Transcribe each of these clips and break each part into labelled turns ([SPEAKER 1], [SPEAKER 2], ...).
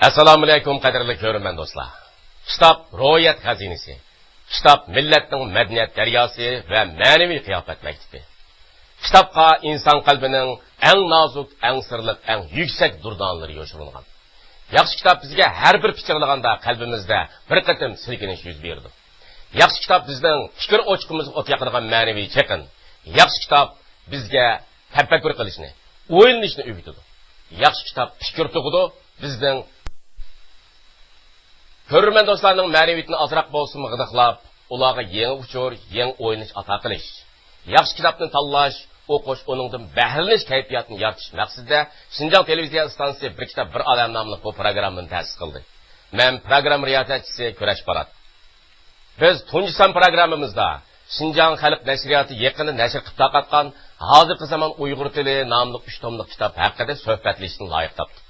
[SPEAKER 1] Assalomu alaykum qadrli ko'rman do'stlar. Kitob ro'yat xazinasi. Kitob millatning madaniyat daryosi va ma'naviy qiyofat maktabi. Kitobga inson qalbining eng nozik, eng sirli, eng yuksak durdonlari yoshirilgan. Yaxshi kitob bizga har bir fikrlaganda qalbimizda bir qatim silkinish yuz berdi. Yaxshi kitob bizning fikr o'chqimizga o't yoqadigan ma'naviy chaqin. Yaxshi kitob bizga tafakkur qilishni, o'ylanishni o'rgatadi. Yaxshi kitob fikr tug'idi, bizning Hürmen dostlarının ma'naviyatini azroq bo'lsin g'idiqlab, ularga yangi uchur, yangi o'yinish ato qilish. Yaxshi kitobni tanlash, o'qish, uningdan bahrlanish kayfiyatini yaratish maqsadida Xinjiang televiziya stansiyasi bir kitob bir olam nomli bu programmani ta'sis qildi. Men program riyosatchisi Kurash Barat. Biz tunji san programmamizda Xinjiang xalq nashriyati yaqinda nashr qilib taqatgan hozirgi zamon Uyg'ur tili nomli 3 tomlik kitob haqida suhbatlashishni loyiq topdik.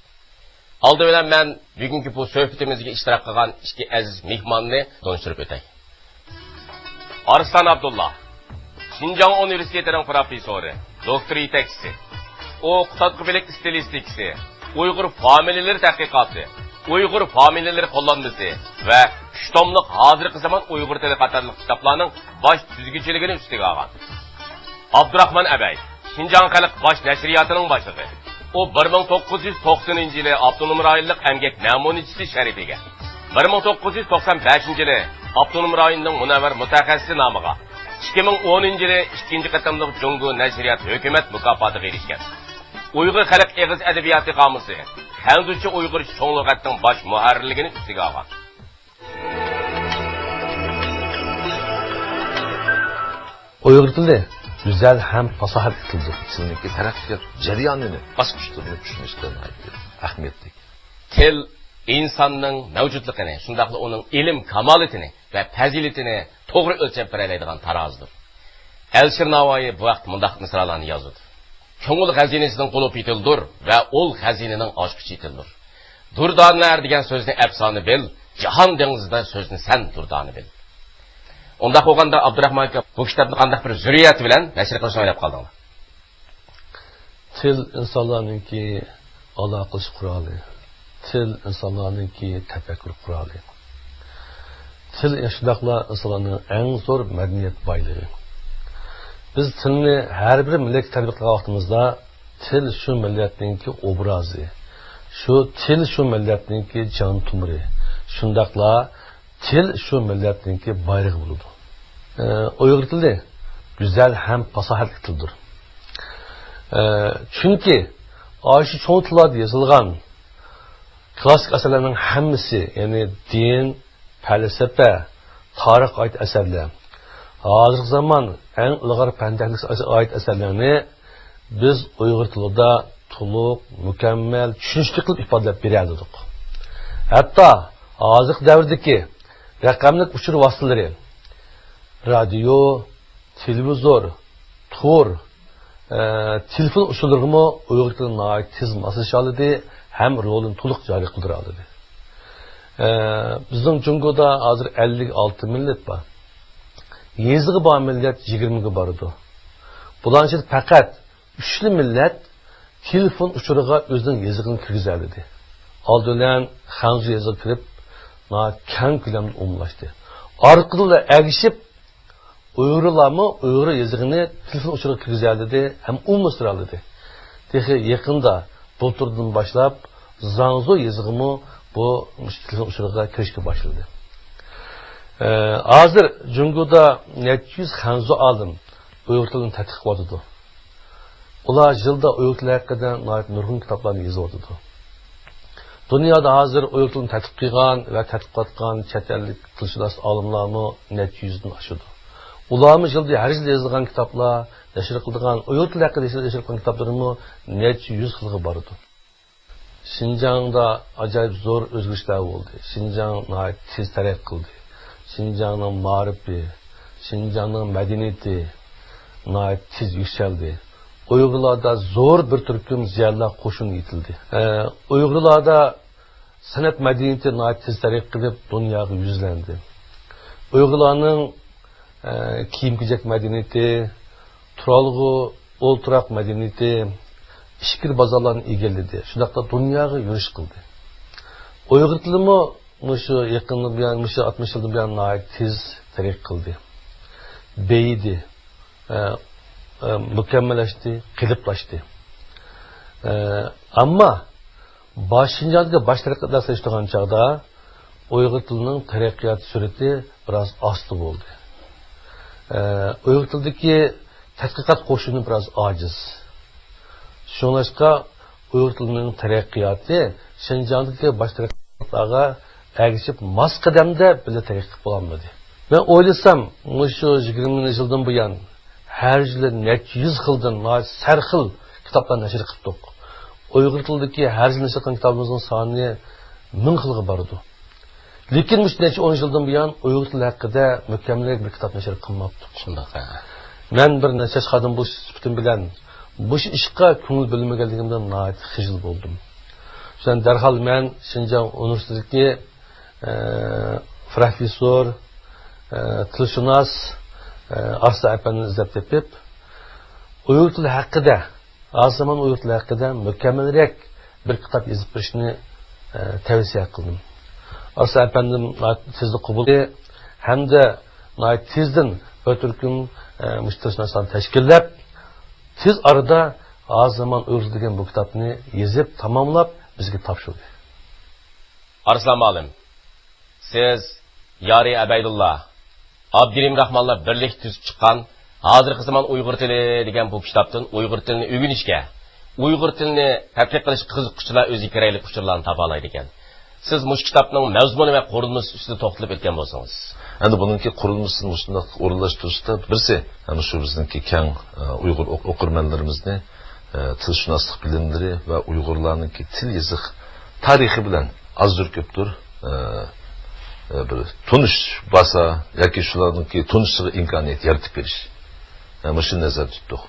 [SPEAKER 1] Aldı bilen ben bugünkü bu sohbetimizge iştirak kılgan iki aziz mihmanını tanıştırıp ötey. Arslan Abdullah, Xinjiang Üniversitesi'nin profesörü, doktor yetekçisi, o kıtatqıbelik stilistikisi, Uygur familileri tahkikatı, Uygur familileri kullanması ve 3 tomluk hazırki zaman Uygur tili katarlık kitaplarının baş düzgüçülüğünü üstüge algan. Abdurrahman Abay, Xinjiang Xalq baş neşriyatının başlığı. O 1990 yılı Abdunum rayonluq emgek namunachisi sharifiga, 1995 yılı Abdunum rayonning munavvar mutaxassisi nomiga, 2010 yılı 2. qatimliq Jungu nashriyat hukumat mukofotiga erishgan. Uyg'ur xalq eg'iz adabiyoti qomusi, Hanzucha Uyg'ur cho'ng lug'atning bosh muharrirligini ustiga olgan.
[SPEAKER 2] Uyg'ur tili güzel hem fasahat tildir. Sizdeki terakkiyat jarayonini bosqichlarni tushunishdan ahamiyatli.
[SPEAKER 1] Til insonning mavjudligini, shundaqla uning ilm kamolatini va fazilatini to'g'ri o'lchab beradigan tarozidir. Alisher Navoiy bu vaqt mundaq misralarni yozdi. Ko'ngil xazinasining qulub yetildir va ol xazinaning ochqichi yetildir. Durdonar degan so'zni afsona bil, jahon dengizida so'zni sen durdoni bil. Onda qo'ganda Abdurrahman aka bu kitobni qanday bir zurriyat bilan nashr qilishni o'ylab qoldinglar?
[SPEAKER 2] Til insonlarningki aloqash quroli. Til insonlarningki tafakkur quroli. Til shundaqla insonlarning eng zo'r madaniyat boyligi. Biz tilni har bir millat tarbiya qilgan vaqtimizda til shu millatningki obrazi. Shu til shu millatningki jon tumri. Shundaqla til shu millatningki bayrog'i bo'ladi. Uyg'ur tili güzel hem fasahatli tildir. Çünkü aşı çoğu tillarda yazılgan klasik eserlerinin hemmisi, yani din, felsefe, tarih ait eserler, hazır zaman en ilgari pendeklik ait eserlerini biz Uyg'ur tilida to'liq, mükemmel, tushunishli qilib ifodalab berdik. Hatta hozir davrdagi raqamli uchur vositalari, radyo, televizor, tor, telefon usullarını Uyg'ur tiliga tez moslasha oladi, ham rolini to'liq joriy qildira oladi. Bizning Jungoda hozir 56 millat bor. Yezigi bor millat 20 ga boradi. Bularning ichida faqat 3 millat telefon uchuriga o'zining yezigini kirgizadi. Oldindan Xanzu yezigi kirib, keng ko'lamda umumlashdi. Orqada agishib Uyg'urlarmi Uyg'ur yezigini telefon uchuriga kirgizadi ham umumlashtiradi. Texi yaqinda bulturdan boshlab Zangzo yezigimi bu telefon uchuriga kirishga boshladi. Hozir Jungoda 700 Xanzu olim Uyg'ur tilini tadqiq qiladi. Ular yilda Uyg'ur tili haqida nurg'un kitoblarni yozadi. Dünyada hazır Uyg'ur tilini tadqiq qilgan va tadqiqot qilgan chet ellik tilshunos olimlarni 700 dan oshadi. Ularmi yilda har yil yozilgan kitoblar, nashr qilingan Uyg'ur tili haqida nashr qilingan kitoblarmi 700 xilga boradi. Xinjiangda ajoyib zo'r o'zgarishlar bo'ldi. Xinjiang tez taraqqiy qildi. Xinjiangning ma'rifi, Xinjiangning madaniyati tez yuksaldi. Uyg'urlarda zo'r bir turkum ziyonlar qo'shin yetildi. Uyg'urlarda san'at madaniyati tez taraqqiy qilib dunyoga yuzlandi. Uyg'urlarning kiyim-kechak madaniyati, turalg'u, o'ltiroq madaniyati, ishkir bozorlarni egalladi. Shundaqda dunyoga yurish qildi. Uyghur tilimi şu yakında bir yan, 60 yılda bir yan tez tarih kıldı. Beydi, mükemmelleşti, kılıplaştı. Ama başıncıda baş tarakkatlar seçtiğin çağda Uyghur tilinin tarakkiyat süreti biraz aslı oldu. Uyghur tildeki tədqiqat qoşunu biraz aciz. Şunlaşqa Uyghur tilinin tarakkiyatı Şinjan'daki baş tarakkatlarga ergişip mas qadamda bile tarakkiyat bulanmadı. Ben oylasam, şu 20 yıldan bu yan her yıl neçə yüz xildan sərxil kitaplar nəşr qıpdıq. Uyghur tildeki her yıl nəşr qılan kitabımızın sani 1000 xilga barıdı. Lekin neçə 10 yıldan bu yan Uyghur tili haqqında mükemmel bir kitap nəşr qılmapdıq. Ben bir neçə xadım bu sübütüm bilen bu işqa köngül bölünməgənligimdən nəhayət xijil boldum. Şundan dərhal mən Şinjan Üniversitetindeki profesör, tilshunos Arsa Efendi'ni izlep tepip Uyghur tili haqqında, az zaman Uyghur tili haqqında mükemmelrek bir kitap yazıp verishni tavsiya qildim. Arsa Efendim tezda qabul qildi hamda tezdan o'tirkim müştərisini təşkillab tez arada az zaman Uyghur degan bu kitapni yazıp tamamlab bizga topshirdi.
[SPEAKER 1] Arslan Malim, siz Yari Abaydullah Abdirim Rahmanlar birlik tüzüp çıkan hozirgi zaman Uyghur tili degan bu kitapdan Uyghur tilini öğrenishga, Uyghur tilini tadqiq qilish qiziquvchilar o'zi kerakli uchurlarni topa oladi ekan. Siz mush kitapning mazmuni va qurilmasi ustida to'xtalib o'tgan bo'lsangiz.
[SPEAKER 3] Endi buningki qurilmasini shunday o'rinlashtirishda birsi, ana shu bizningki keng Uyg'ur o'qirmanlarimizni tilshunoslik bilimlari va Uyg'urlarningki til yoziq tarixi bilan azdir ko'pdir bir tunish basa yoki shularningki tunishiga imkoniyat yaratib berish. Mana shuni nazarda tutdik.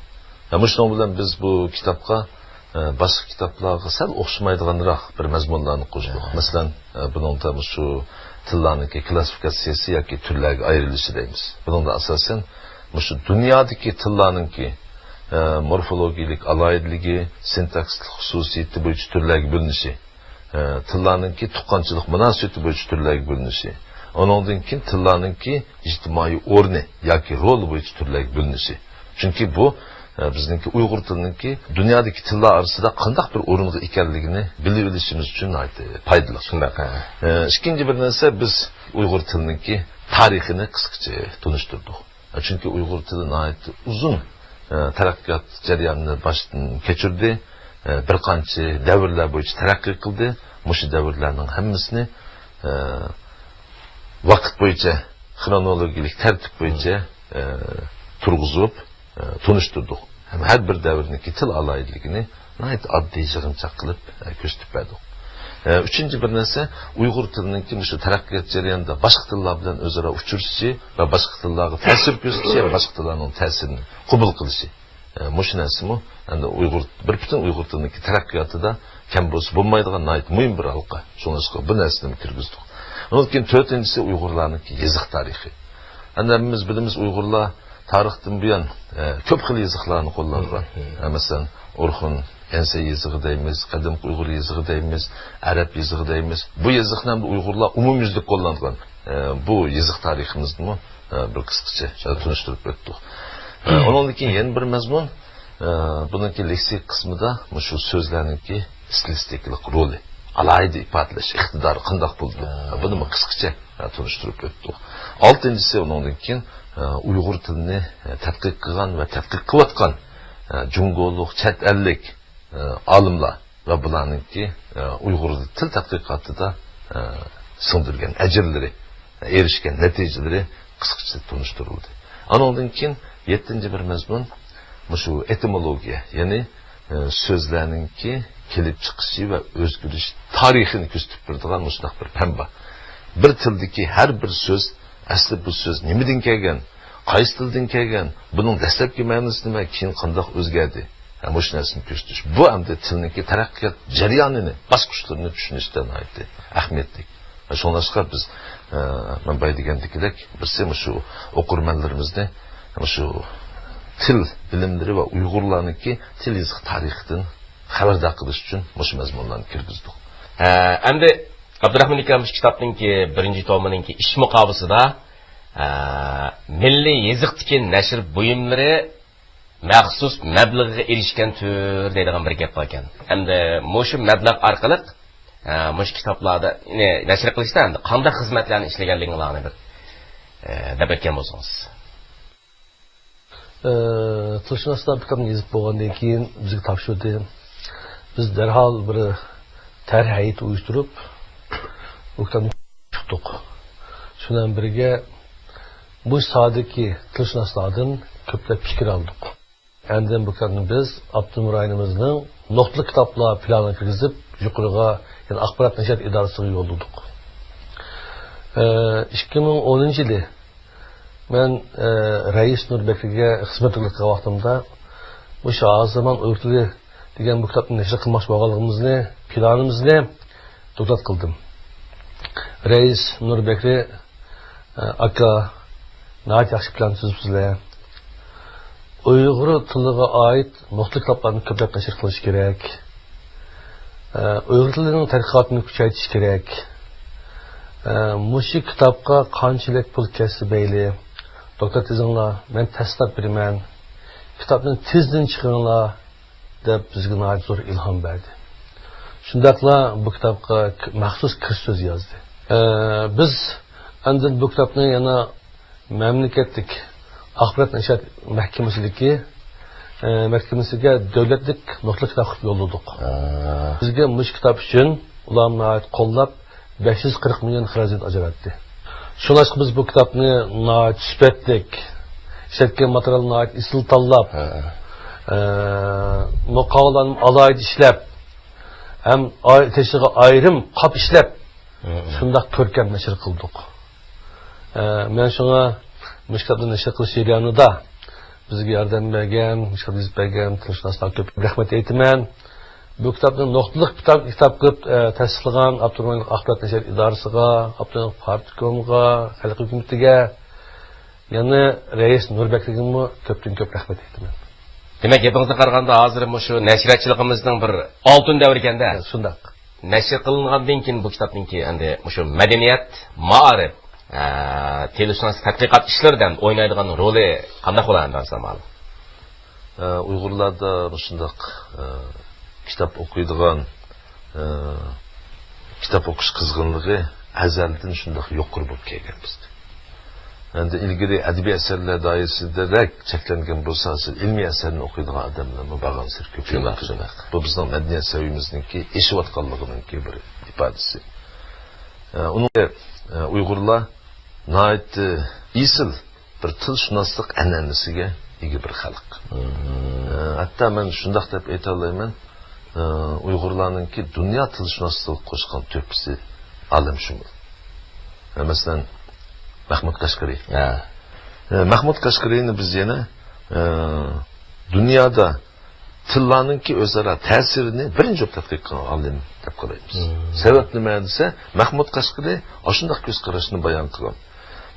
[SPEAKER 3] Mana shuning bilan biz bu kitobga boshqa kitoblarga sal o'xshamaydiganroq bir mazmunlarni qo'shdik. Masalan, buningda shu tillarningki klassifikatsiyasi yoki turlarga ayrilishi deymiz. Buningda asosan shu dunyodagi tillarningki morfologik aloyidligi, sintakslik xususiyati bo'yicha turlarga bo'linishi, tillarningki tuqqanchilik munosabati bo'yicha turlarga bo'linishi, ondan keyin tillarningki ijtimoiy o'rni yoki rol bo'yicha turlarga bo'linishi. Chunki bu bizningki Uyg'ur tiliningki dunyodagi tillar orasida qanday bir o'ringa ekanligini bilib olishimiz uchun foydali. Shunaqa. Ikkinchi bir narsa biz Uyg'ur tiliningki tarixini qisqacha tunishtirdik. Chunki Uyg'ur tili uzun taraqqiyot jarayonini boshdan kechirdi. Bir qancha davrlar bo'yicha taraqqiy qildi. Mushu davrlarning hammasini vaqt bo'yicha xronologik tartib bo'yicha turg'izib tunishtirdik. Har bir davrniki til aloyidligini oddiy yig'inchoq qilib ko'rsatib berdik. Uchinchi bir narsa Uyg'ur tilininki shu taraqqiyot jarayonida boshqa tillar bilan o'zaro uchrashishi va boshqa tillarga ta'sir ko'rsatishi va boshqa tillarning ta'sirini qabul qilishi. Mush narsami endi Uyg'ur bir butun Uyg'ur tiliniki taraqqiyotida kam bo'lsa bo'lmaydigan muhim bir halqa. Shuningga bu narsani kirgizdik. Undan keyin to'rtinchisi Uyg'urlarningki yoziq tarixi. Endi biz bilamiz Uyg'urlar tarixdan buyon ko'p xil yoziqlarni qo'llangan. Masalan, Urxun Ense yezig'i deymiz, qadim Uyg'ur yezig'i deymiz, Arab yezig'i deymiz. Bu yoziqni ham Uyg'urlar umumyuzlik qo'llangan. Bu yoziq tariximizni bir qisqacha tunishtirib o'tdik. Ondan keyin yana bir mazmun buningki leksik qismida shu so'zlarningki stilistiklik roli, alayda ifodalash iqtidori qanday bo'ldi? Buni qisqacha tunishtirib o'tdik. Oltinchisi ondan keyin Uyg'ur tilini tadqiq qilgan va tadqiq qilayotgan jungoluq, chet ellik olimlar va bularningki Uyg'ur til tadqiqotida singdirgan ajrlari, erishgan natijalari qisqacha tunishtirildi. Ondan keyin 7-chi bir mazmun shu etimologiya, ya'ni so'zlarningki kelib chiqishi va o'zgarish tarixini ko'rsatib beradigan mushunday bir pamba. Bir tildagi har bir so'z asli bu so'z nimadan kelgan, qaysi tildan kelgan, buning dastlabki ma'nosi nima, keyin qanday o'zgardi. Mush narsani ko'rsatish. Bu hamda tilningki taraqqiyot jarayonini, bosqichlarini tushunishdan ahamiyatli. Shuningga biz men baydigandekidek birsi shu o'qirmanlarimizni shu til bilimlari va Uyg'urlarningki til yoziq tarixidan xabardor qilish uchun mush mazmunlarni kirgizdik.
[SPEAKER 1] Endi Abdurrahman akam kitobninki birinchi tomininki ish muqobisida milliy yezikdagi nashr buyumlari maxsus mablag'ga erishgan tur deydigan bir gap bor ekan. Hamda mushu mablag' orqali mush kitoblarda nashr qilishda qanday xizmatlarni ishlaganligingizni bir deb aytgan bo'lsangiz.
[SPEAKER 2] Tilshunoslar kitobni yozib bo'lgandan keyin bizga topshirdi. Biz darhol bir tarix hayiti uyushtirib, bu kitobni chiqdik. Shundan birga bu sohadagi tilshunoslardan ko'plab fikr oldik. Endi bu kitobni biz Abdumur rayonimizning nuqtali kitoblar planini kirgizib, yuqoriga, ya'ni axborot nashr idorasiga yo'lladik. 2010-yili men Rais Nurbekga xizmat qilgan vaqtimda bu Shahzamon Uyg'ur degan bu kitobni nashr qilmoqchi bo'lganligimizni, planimizni to'xtat qildim. Rais Nurbekni aka nəhayət yaxşı plan tuzibsizlar. Uyg'ur tiliga oid nuqtali kitoblarni ko'plab nashr qilish kerak. Uyg'ur tilining tadqiqotini kuchaytirish kerak. Mushu kitobga qanchalik pul ketsa bayli, doktor tezinglar, men tasdiq beraman. Kitobni tezdan chiqinglar deb bizga nəhayət zo'r ilhom berdi. Shundaqla bu kitobga maxsus kirish so'z yozdi. Biz endi bu kitobni yana mamlakatlik axborot nashr mahkamasiga davlatlik nuqtali kitob qilib yo'lladik. Bizga mush kitob uchun ularni qo'llab 540 million xarajat ajratdi. Shuningdek biz bu kitobni sifatlik ishlatgan materialni isil tanlab, muqovalarni alohida ishlab, ham teshiga ayrim qop ishlab, shunday ko'rkam nashr qildik. Men shunga mushkatni nashr qilish jarayonida bizga yordam bergan, mushkat yozib bergan tilshunoslarga ko'p rahmat aytaman. Bu kitobni nuqtali kitob qilib tasdiqlagan Abdurrahman axborot nashr idorasiga, Abdurrahman partiyasiga, xalq hukumatiga, yana Rais Nurbekga ko'pdan ko'p rahmat aytaman.
[SPEAKER 1] Demak, gapingizga qaraganda hozir shu nashriyatchiligimizning bir oltin davri ekanda.
[SPEAKER 2] Shunday.
[SPEAKER 1] Nashr qilingandan keyin bu kitobninki endi shu madaniyat, ma'rif, teleshunos tadqiqot ishlaridan o'ynaydigan roli qanday bo'ladi dersam?
[SPEAKER 3] Uyg'urlarda shunday kitob o'qiydigan, kitob o'qish qizg'inligi azaldan shunday yuqori bo'lib kelgan bizda. Endi ilgari adabiy asarlar doirasida cheklangan bo'lsa, ilmiy asarni o'qiydigan odamlar bag'ansir ko'paymoqda. Bu bizning madaniyat saviyamizningki eshiyotganligining bir ifodasi. Uni Uyg'urlar nəhayət isil bir tilshunoslik an'anasiga ega bir xalq. Hatta men shundaq deb ayta olaman, Uyg'urlarningki dunyo tilshunosligiga qo'shgan to'pisi olamshumul. Masalan, Mahmud Qashqari. Mahmud Qashqariyni biz yana dunyoda tillarningki o'zaro ta'sirini birinchi tadqiq qilgan olim deb qaraymiz. Sabab nima desa, Mahmud Qashqari shunday ko'z qarashni bayon qilgan.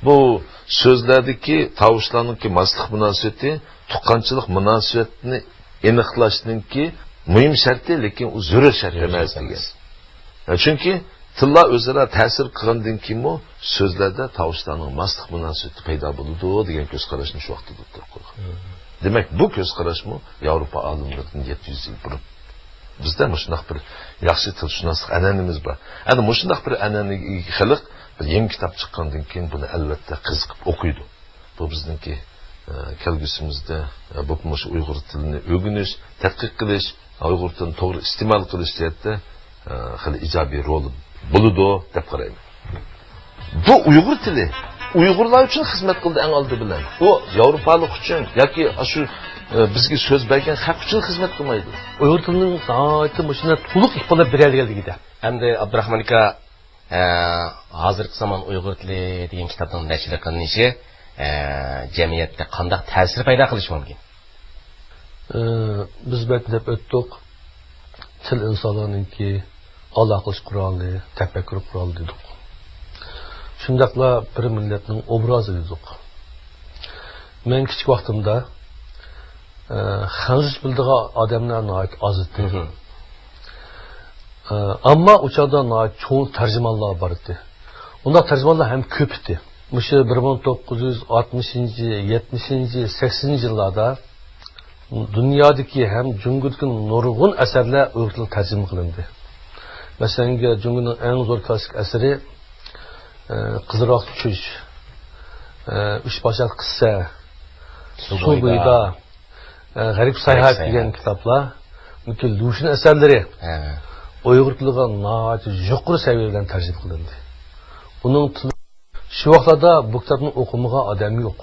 [SPEAKER 3] Bu so'zlardagi tovushlarningki mosliq munosabati, tuqqanchilik munosabatini aniqlashninki muhim sharti, lekin u zarur shart emas degan. Chunki tillar o'zaro ta'sir qilgandan keyin so'zlarda tovushlarning mosliq munosabati paydo bo'ladi degan ko'z qarashni shu vaqtda turib qo'ygan. Demak, bu ko'z qarashmi Yevropa olimlarining 700 yil burun bizda shunday bir yaxshi tilshunoslik an'anamiz bor. Endi shunday bir an'anaga xalq bir yangi kitob chiqqandan keyin buni albatta qiziqib o'qiydi. Bu bizningki kelgusimizda bu Uyg'ur tilini o'rganish, tadqiq qilish, Uyg'ur tilini to'g'ri iste'mol qilish yerda xili ijobiy rol bo'ladi deb qarayman. Bu Uyg'ur tili Uyg'urlar uchun xizmat qildi eng oldi bilan. U Yevropalik uchun yoki shu bizga so'z bergan xalq uchun xizmat qilmaydi.
[SPEAKER 2] Uyg'ur tilining soati shunday to'liq ifodalab beradiganligida.
[SPEAKER 1] Endi Abdurahmon aka hozirgi zamon Uyg'ur tili degan kitobning nashr qilinishi jamiyatda qanday ta'sir paydo qilishi mumkin?
[SPEAKER 2] Biz deb o'tdik. Til insonlarningki aloqalash quroli, tafakkur quroli dedik. Shundaqla bir millatning obrazi dedik. Men kichik vaqtimda xanjish bildigan odamlarni oz edi. Ama uçağda çoğu tercümanlar vardı. Onlar tercümanlar hem köptü. Bu 1960, 70, 80 yıllarda dünyadaki hem Cumhuriyet'in nurgun eserler Uyghur tercüme kılındı. Mesela Cumhuriyet'in en zor klasik eseri Kızırak Çüş, Üç Başak Kıssa, Su Buyda, Garip Sayhat diyen kitaplar, bütün Luş'un eserleri Uyghur tiliga yuqori seviyedan tercüme kılındı. Bunun şu vaxtlarda bu kitabını okumağa adam yok.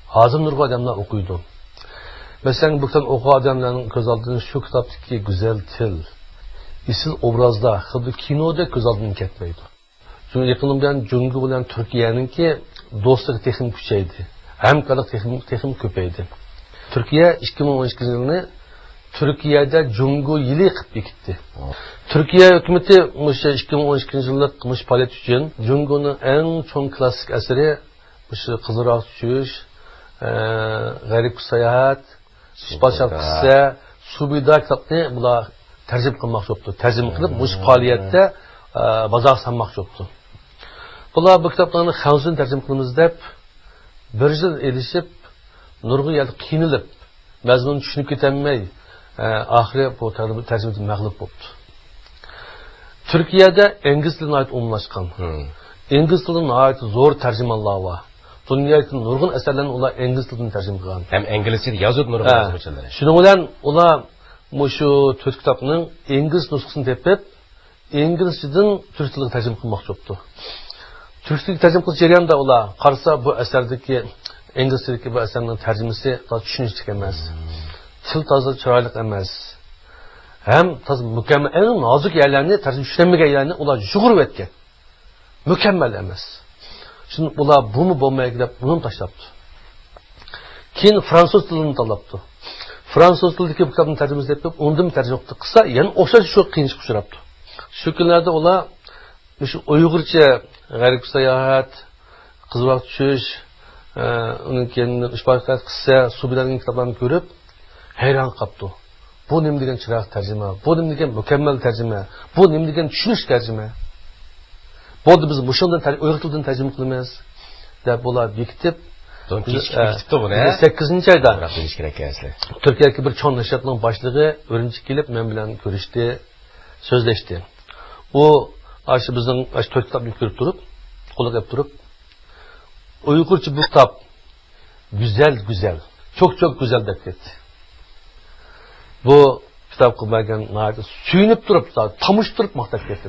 [SPEAKER 2] Hazır nurgu adamlar okuydu. Mesela bu kitabı oku adamların göz aldığınız şu kitaptaki güzel til, isil obrazda, xuddi kinoda göz aldığını ketmeydi. Çünkü yakınımdan Cungu bilen Türkiye'nin ki dostluk texim küçeydi. Hamkarlık texim köpeydi. Türkiye 2012 yılını Türkiye'de Cungu yılı qıp bekitdi. Türkiye hükümeti 2012 yıllık faaliyet için Cungu'nun en çok klasik eseri Kızırak Çüş, Garip Sayhat, Başak Kıssa, Su Buyda kitapını bular tercüme kılmak yoktu. Tercüme kılıp bu faaliyette bazar sanmak yoktu. Bular bu kitaplarını Xanzun tercüme kılımız deyip bir yıl erişip nurgu yerde kiyinilip mezmununu düşünüp getemmeyi ahire bu tercümeden mağlup oldu. Türkiye'de İngiliz diline ait umumlaşkan. İngiliz diline ait zor tercümanlar var. Dünyadaki nurgun eserlerini ular İngiliz dilini tercüme kılgan.
[SPEAKER 1] Hem İngilizce yazıp nurgun yazmışlar.
[SPEAKER 2] Şunun bilen ular şu Türk kitabının İngiliz nüshasını tepip İngilizceden Türk diline tercüme kılmak yoktu. Türk diline tercüme kılış jarayonida ular qarasa bu eserdeki İngilizcedeki bu eserinin tercümesi düşünücü emas. Til taza chiroyli emas. Hem taza mükemmel, en nazik yerlerini tercüme düşünemegen yerlerini ular yugurib etgan. Mükemmel emas. Şimdi ular bunu bo'lmaydi deb bunu tashlabdi. Keyin fransuz tilini tanlabdi. Fransuz tilidagi bu kitobni tarjimasi deb undan tarjima qilsa, yana o'sha shu qiyinchilik uchrabdi. Shu kunlarda ular shu Uyg'urcha Garip Sayhat, Qizvaq Tushish, undan keyin Uch Başak Kıssa, Su Buydaning kitoblarini ko'rib hayron qolibdi. Bu nima degan chiroq tarjima, bu nima degan mukammal tarjima, bu nima degan tushunish tarjima. Bo'ldi biz mushundan Uyg'ur tilidan tarjima qilamiz deb ular bekitib, 8-oyda Türkiye'deki bir çoğun neşriyatlığın başlığı Urumchiga kelib men bilan ko'rishdi, so'zlashdi. U aşı bizning aşı to'rt kitobni ko'rib turib, qo'lga turib, Uyg'urcha bu kitap güzel, çok güzel deb ketdi. Bu kitap qilmagan nayda suyunib turib, tamush turib maqtab ketdi.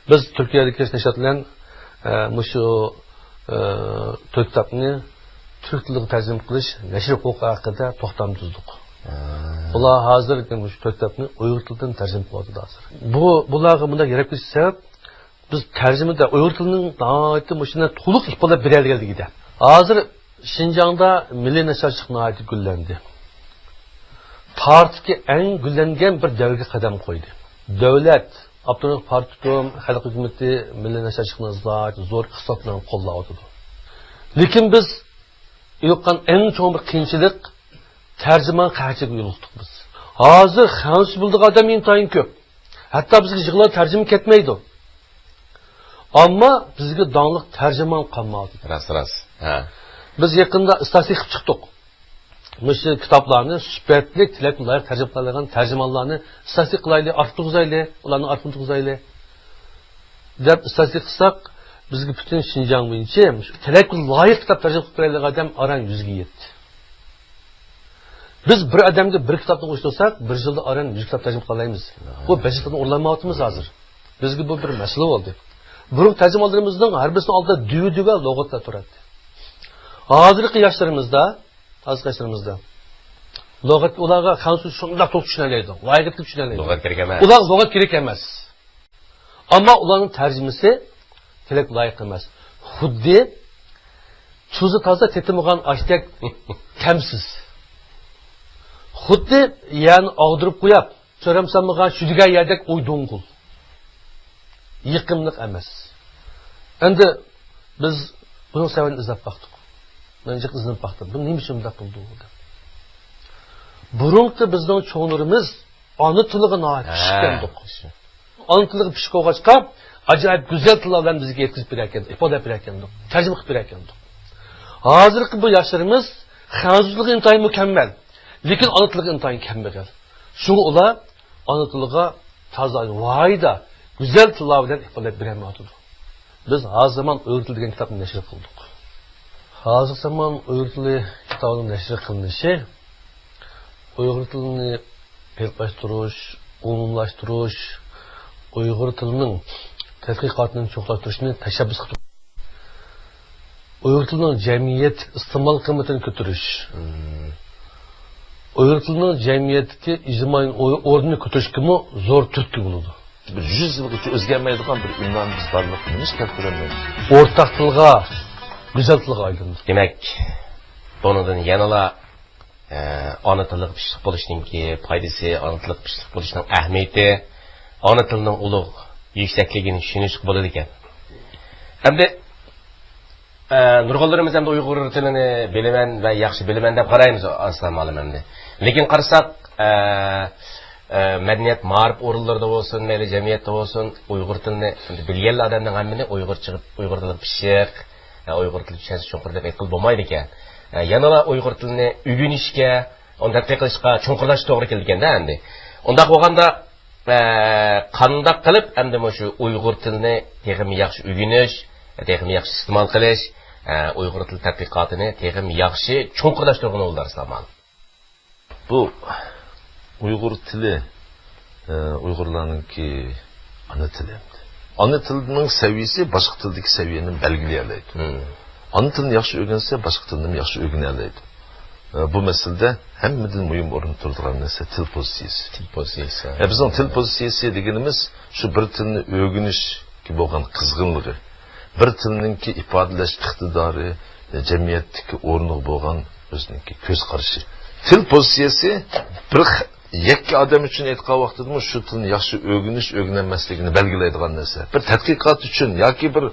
[SPEAKER 2] Biz Türkiye'deki neşriyatlardan şu to'rt kitobni Türk tiliga tercüme qilish nashr huquqi haqida to'xtam tuzdik. Ular hozir shu to'rt kitobni Uyg'ur tilidan tercüme qiladi hozir. Bularga bunday yarab ketish sabab biz tercümede Uyg'ur tilining nihoyatda shunday to'liq ifodalab beradiganligida. Hozir Şinjan'da milliy nashrchilik nihoyatda gullandi. Tarixdagi eng gullangan bir davrga qadam qo'ydi. Davlat, Abdurrahman Partikom, xalq hukumati milliy nashrchilikni zo'r iqtisod bilan qo'llayapti. Lekin biz yo'qan eng cho'ng bir qiyinchilik terjimon qachiga yo'liqdik biz. Hozir xanus bildiq odam intayin ko'p. Hatto bizga yig'lar terjima ketmaydi. Ammo bizga donliq terjimon qolmadi.
[SPEAKER 1] Ras. Ha.
[SPEAKER 2] Biz yaqinda istatistika chiqdik. Müş kitaplarını süpetlik tilaklar tercüme qilingan tercümanlarni istatistik qilaylik, orttirg'izaylik, ularni orttirg'izaylik deb istatistik qilsak, bizga butun Şinjan bo'yicha tilaklar loyiq kitap tercüme qilib beradigan odam aran 100 ga yetdi. Biz bir odamga bir kitobni qo'shtirsak, bir yilda aran 100 kitob tercüme qilaymiz. Bu budjetni o'rlanmayapmiz hozir. Bizga bu bir masala bo'ldi. Burun tercümanlarimizning har birisining oldida düva lug'atlar turadi. Hozirgi yoshlarimizda lug'at ularga qancha shunday to'q tushunadi, loyiqli tushunadi.
[SPEAKER 1] Lug'at kerak emas.
[SPEAKER 2] Ular lug'at kerak emas. Ammo ularning tarjimasi kerak loyiq emas. Xuddi tuzi toza tetimgan ashtak kamsiz. Xuddi yani og'dirib qo'yib, so'ramsamgan shudigan yerdek o'ydong'ul. Yiqimliq emas. Endi biz buni sababini izlab baqdik. Men izlab baqdim. Bu nima uchun bunday bo'ldi? Burunqi bizning cho'nglarimiz ona tiliga noat tushgandik. ana tiliga pishib qo'yg'achqa ajoyib go'zal tillarni bizga yetkazib berayotgan, ifoda berayotgandik, tarjima qilib berayotgandik. Hozirgi bu yoshlarimiz xanzuligi intayin mukammal, lekin ana tiliga intayin kambag'al. Shunga ular ana tiliga toza voyda go'zal tillar bilan ifoda bermayapti. Biz hozir zamon Uyg'ur tili degan kitobni nashr qildik. Hozir zamon Uyg'ur tili kitobining nashr qilinishi Uyg'ur tilini payqashtirish, umumlashtirish, Uyg'ur tilining tadqiqotini cho'qlashtirishni tashabbus qildi. Uyg'ur tilining jamiyat iste'mol qiymatini ko'tarish, Uyg'ur tilining jamiyatdagi ijtimoiy o'rnini ko'tarishga zo'r turtki bo'ladi.
[SPEAKER 3] 100 yilgacha o'zgarmaydigan bir imlomimiz borligini nima keltiramiz?
[SPEAKER 2] O'rtaq tilga, go'zal tilga aylandi.
[SPEAKER 1] Demak, bundan yanala ana tiliga pishliq bo'lishninki foydasi, ana tiliga pishliq bo'lishning ahamiyati, ana tilining ulug' yuksakligini tushunish bo'ladi ekan. Endi nurg'unlarimiz ham Uyg'ur tilini bilaman va yaxshi bilaman deb qaraymiz aslan ma'lumanda. Lekin qarasak madaniyat ma'rif o'rinlarida bo'lsin, mayli jamiyatda bo'lsin, Uyg'ur tilini bilgan odamning hammani Uyg'ur tilini pishiq, Uyg'ur tilini tushunsa cho'nqir deb aytib bo'lmaydi ekan. Yana Uyg'ur tilini o'rganishga, uni tadqiq qilishga, cho'nqirlash to'g'ri kelganda endi. Unda bo'lganda qanday qilib endi shu Uyg'ur tilini texim yaxshi o'rganish, texim yaxshi iste'mol qilish, Uyg'ur tili tadqiqotini texim yaxshi cho'nqirlashtirgan yo'llar islaman.
[SPEAKER 3] Bu Uyg'ur tili Uyg'urlarningki ana tili. Ana tilining saviyasi boshqa tildagi saviyani belgilaydi. Ana tilni yaxshi o'rgansa, boshqa tilni yaxshi o'rganadi. Bu masalada hammadan muhim o'rin turadigan narsa til pozitsiyasi.
[SPEAKER 1] Til pozitsiyasi.
[SPEAKER 3] Bizning til pozitsiyasi deganimiz shu bir tilni o'rganishga bo'lgan qizg'inligi, bir tilningki ifodalash iqtidori, jamiyatdagi o'rni bo'lgan o'ziningki ko'z qarashi. Til pozitsiyasi bir yakka odam uchun aytgan vaqtida shu tilni yaxshi o'rganmasligini belgilaydigan narsa. Bir tadqiqot uchun yoki bir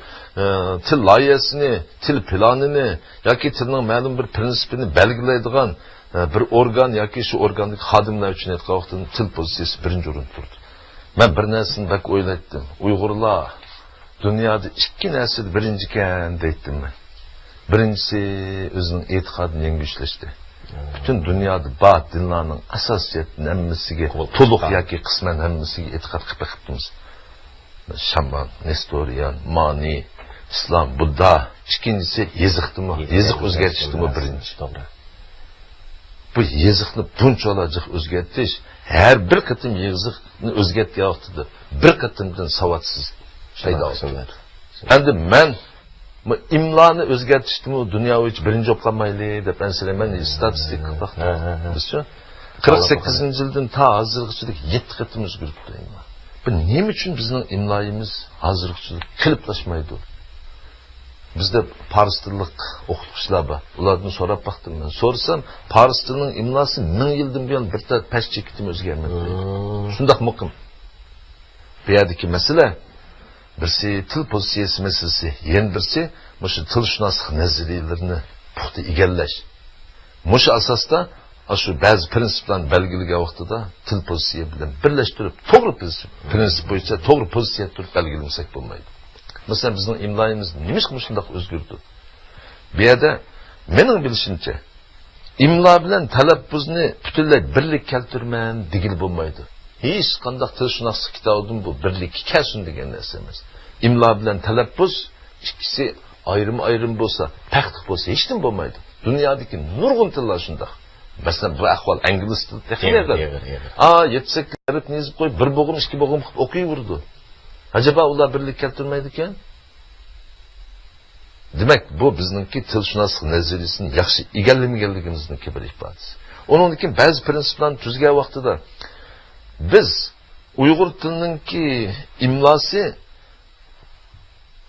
[SPEAKER 3] til loyihasini, til planini yoki tilning ma'lum bir prinsipini belgilaydigan bir organ yoki shu organdagi xodimlar uchun aytgan vaqtida til pozitsiyasi birinchi o'rinda turdi. Men bir narsani bak o'yladim. Uyg'urlar dunyoda ikki narsada birinchi ekan deydim men. Birinchisi o'zining e'tiqodini yangi ushlashdi. Bütün dünyada ba'd dinlarning asosiyatini hammasiga to'liq yoki qisman hammasiga e'tiqod qilib chiqibmiz. Shaman, Nestorian, Mani, Islom, Budda. Ikkinchisi yeziqdimi? Yeziq o'zgartishdimi birinchi. To'g'ri. Bu yeziqni bunchalik o'zgartish, har bir qatim yeziqni o'zgartgan vaqtida bir qatimdan savotsiz paydo bo'ladi. Endi men imloni o'zgartishdimi dunyo bo'yicha birinchi bo'lib qolmayli deb ansilayman, statistik qilmoqda. 48-yildan ta hozirgacha 7 qatim o'zgaribdi. Bu nima uchun bizning imloyimiz hozirgacha qiliplashmaydi? Bizda fors tillik o'qituvchilar bor. Ulardan so'rab baxtim men. So'rsam, fors tilining imlosi 1000 yildan buyon bir ta pashchikitim o'zgarmadi. Shundoq muqim. Bu yerdagi masala birisi til pozitsiyasi masalasi, yana birisi shu tilshunoslik nazariyalarini puxta egallash. Shu asosda shu ba'zi prinsiplarni belgilagan vaqtida til pozitsiya bilan birlashtirib, to'g'ri prinsip bo'yicha to'g'ri pozitsiya turib belgilamasak bo'lmaydi. Masalan, bizning imloyimiz nima uchun shunday o'zgardi? Bu yerda mening bilishimcha imlo bilan talaffuzni butunlay birlik keltirman degil bo'lmaydi. Hech qanday tilshunoslik kitobidan bu birlikka kelsin degan narsa emas. Imlo bilan talaffuz ikkisi ayrim bo'lsa, farqli bo'lsa hech kim bo'lmaydi. Dunyodagi nurg'un tillar shunday. Masalan, bu ahvol ingliz tili texnikada. 7-8 harf yozib qo'yib, bir bo'g'im, ikki bo'g'im qilib o'qiyverdi. Acaba ular birlik keltirmaydi ekan? Demak, bu bizningki tilshunoslik nazariyasini yaxshi egallamaganligimizning bir ifodasi. Undan keyin ba'zi prinsiplarni tuzgan vaqtida biz Uyg'ur tilininki imlosi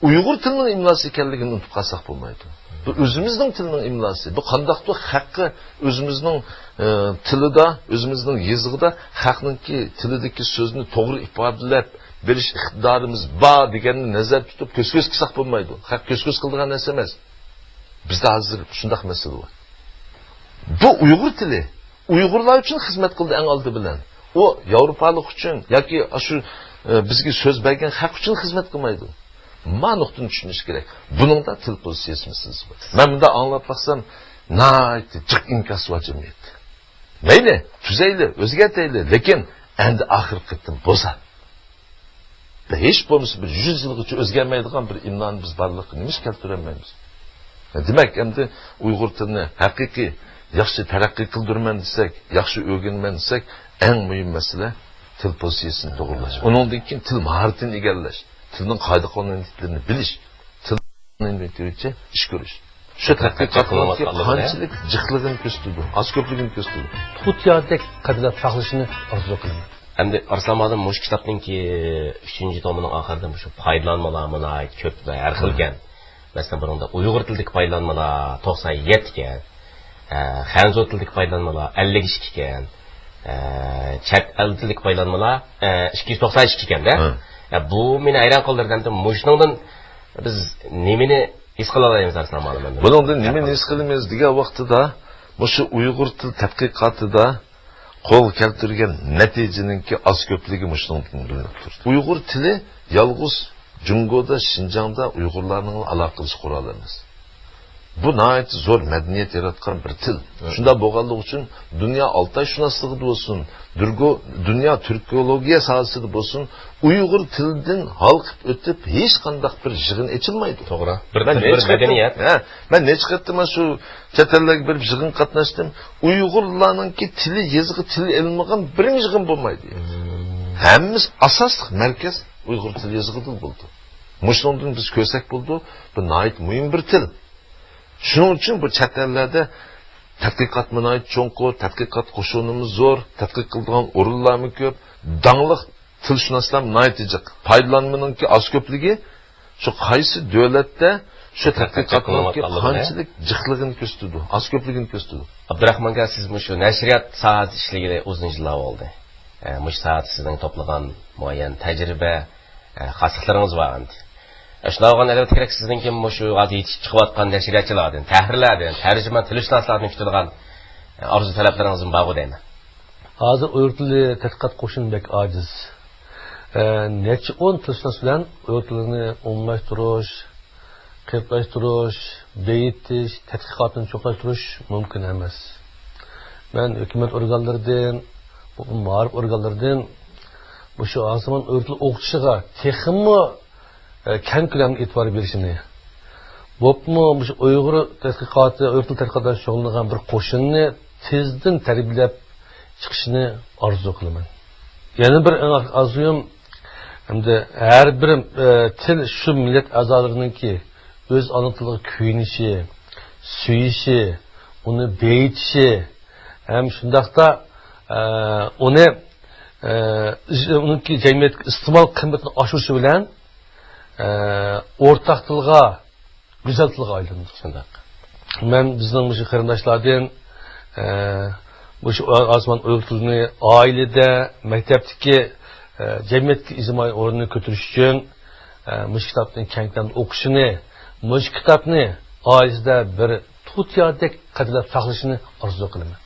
[SPEAKER 3] Uyg'ur tilining imlosi ekanligini unutib qolsak bo'lmaydi. Bu o'zimizning tilining imlosi. Bu qandaqdir haqqi o'zimizning tilida, o'zimizning yezig'ida haqninki tilidagi so'zni to'g'ri ifodalab berish iqtidorimiz bor deganni nazar tutib ko'z-ko'z qilsak bo'lmaydi. Haq ko'z-ko'z qiladigan narsa emas. Bizda hozir shunday masala bor. Bu Uyg'ur tili Uyg'urlar uchun xizmat qildi eng oldi bilan. u Yevropalik uchun yoki shu bizga so'z bergan haq uchun xizmat qilmaydi. Ma nuqtani tushunish kerak. Buningda til pozitsiyasi bor. Men bunda anglab baksam, nayt jiq inkas vajimiyet. Mayli, tuzayli, o'zgartayli, lekin endi oxir qitdim bo'lsa. Hech bo'lmasa bir 100 yilgacha o'zgarmaydigan bir imloni biz barliqni nima keltirolmaymiz. Demak, endi Uyg'ur tilini haqiqiy yaxshi taraqqiy qildirman desak, yaxshi o'rganman desak, eng muhim masala til pozitsiyasini to'g'rilash. Uningdan keyin til mahoratini egallash, tilning qoida-qonunlarini bilish, tilni bo'yicha ish ko'rish. Shu tadqiqotlarga qanchalik jiqligini ko'rsatdi, oz ko'pligini ko'rsatdi. Tutiyadek qadrlab saqlashini orzu qilaman.
[SPEAKER 1] Endi Arslamadan mush kitobninki 3-tomining oxirida shu foydalanmalar ko'p va har xil ekan. Masalan, buningda Uyg'ur tilidagi foydalanmalar 97 ekan. Xanzo tilidagi foydalanmalar 52 ekan. Chat el tilidagi foydalanmalar 292 ekan-da. Bu meni hayron qoldirganda mushningdan biz nimani his qila olamiz Arslamadan.
[SPEAKER 3] Buningdan nimani his qilamiz degan vaqtida shu Uyg'ur til tadqiqotida qo'l keltirgan natijaningki oz ko'pligi mushundan bilinib turdi. Uyg'ur tili yolg'iz Jungoda, Xinjiangda Uyg'urlarning aloqasi quroli emas. Bu nəhayət zor mədəniyyət yaratqan bir til. Şunda bo'lganligi uchun dunyo Altayşunasligi bo'lsin, dunyo Türkologiya sohasida bo'lsin, Uyg'ur tilidan halqib o'tib hech qanday bir yig'in ochilmaydi.
[SPEAKER 1] To'g'ri. Bir madaniyat.
[SPEAKER 3] Men necha qatim shu chet ellarga bir yig'in qatnashdim. Uyg'urlarningki tili, yezig'i tili ilmagan bir yig'in bo'lmaydi. Hammamiz asosli markaz Uyg'ur tili yezig'idan bo'ldi. Mushundan biz ko'rsak bo'ldi, bu nəhayət muhim bir til. Shuning uchun bu chet ellarda tadqiqot minoyat cho'nqur, tadqiqot qo'shunimiz zo'r, tadqiq qiladigan o'rinlarmi ko'p, dangliq tilshunoslar minoyat jiq. Foydalanmaninki oz ko'pligi shu qaysi davlatda shu tadqiqotlarga qanchalik jiqligini ko'rsatdi, oz ko'pligini ko'rsatdi.
[SPEAKER 1] Abdurahmonga siz shu nashriyat sohasida ishlagan uzun yillar bo'ldi. Mush sohada sizning to'plagan muayyan tajriba, xosliklaringiz bor endi. Shularga albatta kerak sizningki shu hozir yetishib chiqayotgan nashriyatchilardan, tahrirlardan, tarjimon tilshunoslardan kutilgan orzu talablaringiz bor deyman.
[SPEAKER 2] Hozir Uyg'ur tili tadqiqot qo'shinbek ojiz. Necha 10 tilshunos bilan Uyg'ur tilini umumlashtirish, qiyinlashtirish, beyitish, tadqiqotni cho'qlashtirish mumkin emas. Men hukumat organlaridan, ma'rif organlaridan shu azamon Uyg'ur tili o'qitishiga texmi keng ko'lamda e'tibor berishini, bo'pmi shu Uyg'ur tadqiqoti, Uyg'ur tili tadqiqotida shug'ullangan bir qo'shinni tezdan tarbiyalab chiqishini orzu qilaman. Yana bir arzuyim, hamda har bir til shu millat a'zolarininki o'z ona tiliga kuyinishi, suyishi, uni beyitishi, ham shundaqda uniki jamiyatga iste'mol qiymatini oshirishi bilan o'rtaq tilga, go'zal tilga aylandi.
[SPEAKER 1] Shundaq.
[SPEAKER 2] Men bizning shu qarindoshlardan shu azman Uyg'ur tilini oilada, maktabdagi jamiyatga ijtimoiy o'rnini ko'tarish uchun mush kitobning kengdan o'qishini, mush kitobni oilada bir tutiyadek qadrlab saqlashini orzu qilaman.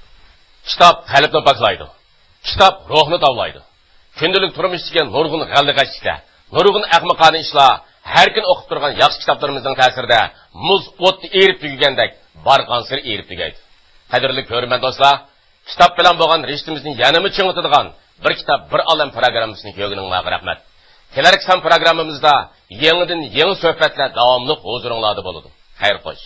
[SPEAKER 1] Kitob qalbni poklaydi. Kitob ruhni tavlaydi. Kundalik turmushdagi nurg'un g'allig'achda, nurg'un aqmiqani ishlar, har kun o'qib turgan yaxshi kitoblarimizning ta'sirida muz o'tni erib tugagandek barqansir erib tugaydi. Qadrli ko'rman do'stlar, kitob bilan bo'lgan rishtimizni yanama chingitadigan bir kitob bir olam programmasini ko'rganingizga rahmat. Kelarki san programmamizda yangidan yangi suhbatlar davomli huzuringlarda bo'ladi. Xayr xo'sh.